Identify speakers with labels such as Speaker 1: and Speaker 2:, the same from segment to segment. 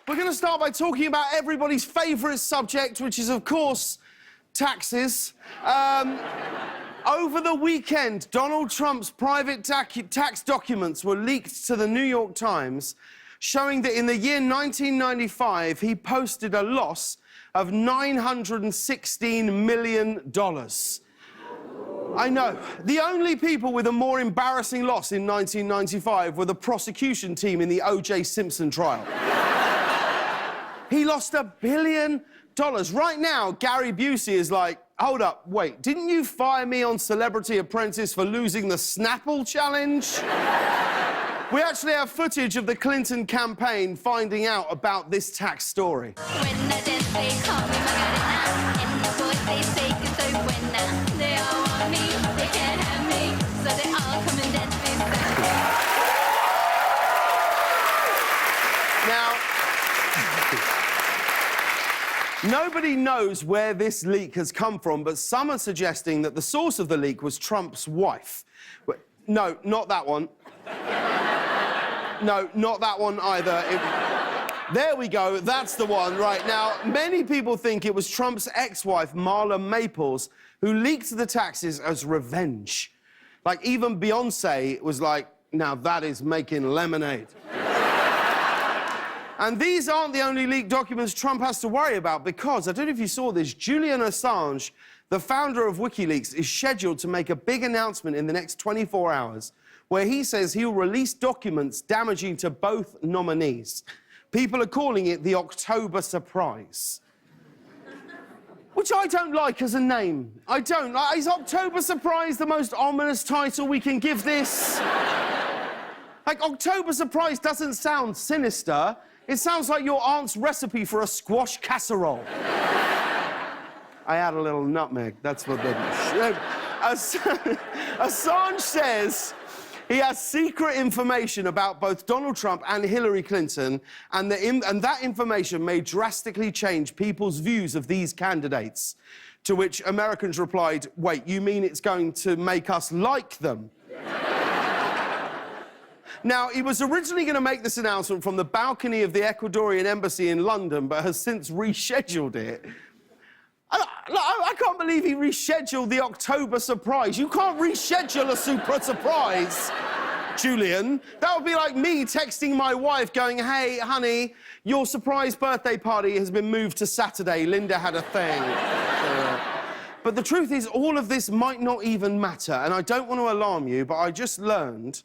Speaker 1: We're going to start by talking about everybody's favourite subject, which is, of course, taxes. Over the weekend, Donald Trump's private tax documents were leaked to the New York Times, showing that in the year 1995, he posted a loss of $916 million. I know. The only people with a more embarrassing loss in 1995 were the prosecution team in the O.J. Simpson trial. He lost $1 billion. Right now, Gary Busey is like, hold up, wait, didn't you fire me on Celebrity Apprentice for losing the Snapple challenge? We actually have footage of the Clinton campaign finding out about this tax story.
Speaker 2: When I dance, they call me Macarena. And the boys, they say que soy buena. They all want me, they can't have me. So they all come and dance beside me.
Speaker 1: Now, nobody knows where this leak has come from, but some are suggesting that the source of the leak was Trump's wife. No, not that one. No, not that one either. There we go, that's the one. Right, now, many people think it was Trump's ex-wife, Marla Maples, who leaked the taxes as revenge. Like, even Beyoncé was like, now that is making lemonade. And these aren't the only leaked documents Trump has to worry about, because, I don't know if you saw this, Julian Assange, the founder of WikiLeaks, is scheduled to make a big announcement in the next 24 hours where he says he'll release documents damaging to both nominees. People are calling it the October surprise. Which I don't like as a name. I don't. Is October surprise the most ominous title we can give this? Like, October surprise doesn't sound sinister. It sounds like your aunt's recipe for a squash casserole. I add a little nutmeg. That's what the... Assange says he has secret information about both Donald Trump and Hillary Clinton, and that information may drastically change people's views of these candidates. To which Americans replied, wait, you mean it's going to make us like them? Now, he was originally going to make this announcement from the balcony of the Ecuadorian embassy in London, but has since rescheduled it. I can't believe he rescheduled the October surprise. You can't reschedule a super surprise, Julian. That would be like me texting my wife going, hey, honey, your surprise birthday party has been moved to Saturday. Linda had a thing. But the truth is, all of this might not even matter, and I don't want to alarm you, but I just learned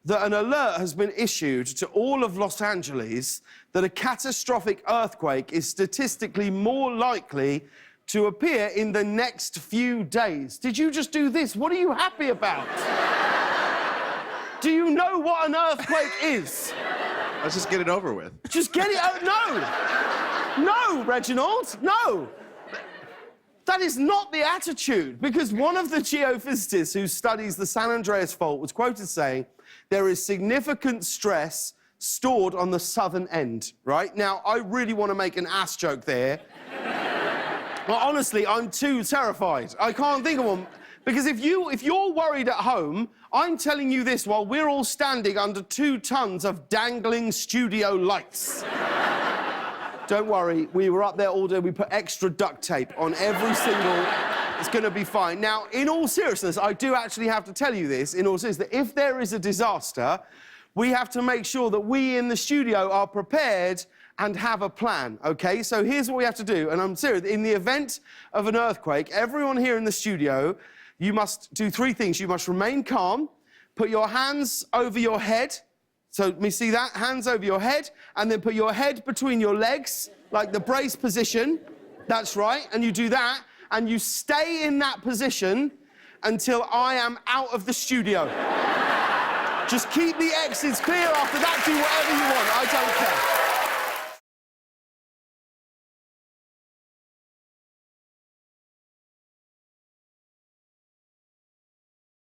Speaker 1: that an alert has been issued to all of Los Angeles that a catastrophic earthquake is statistically more likely to appear in the next few days. Did you just do this? What are you happy about? Do you know what an earthquake is?
Speaker 3: Let's just get it over with.
Speaker 1: Just get it out. No! No, Reginald, no! That is not the attitude, because one of the geophysicists who studies the San Andreas Fault was quoted saying, there is significant stress stored on the southern end, right? Now, I really want to make an ass joke there. But honestly, I'm too terrified. I can't think of one. Because if you're worried at home, I'm telling you this while we're all standing under 2 tons of dangling studio lights. Don't worry, we were up there all day. We put extra duct tape on every single... It's going to be fine. Now, in all seriousness, I do actually have to tell you this, in all seriousness, that if there is a disaster, we have to make sure that we in the studio are prepared and have a plan, OK? So here's what we have to do, and I'm serious. In the event of an earthquake, everyone here in the studio, you must do 3 things. You must remain calm, put your hands over your head. So, let me see that? Hands over your head, and then put your head between your legs, like the brace position. That's right, and you do that, and you stay in that position until I am out of the studio. Just keep the exits clear. After that, do whatever you want. I don't care.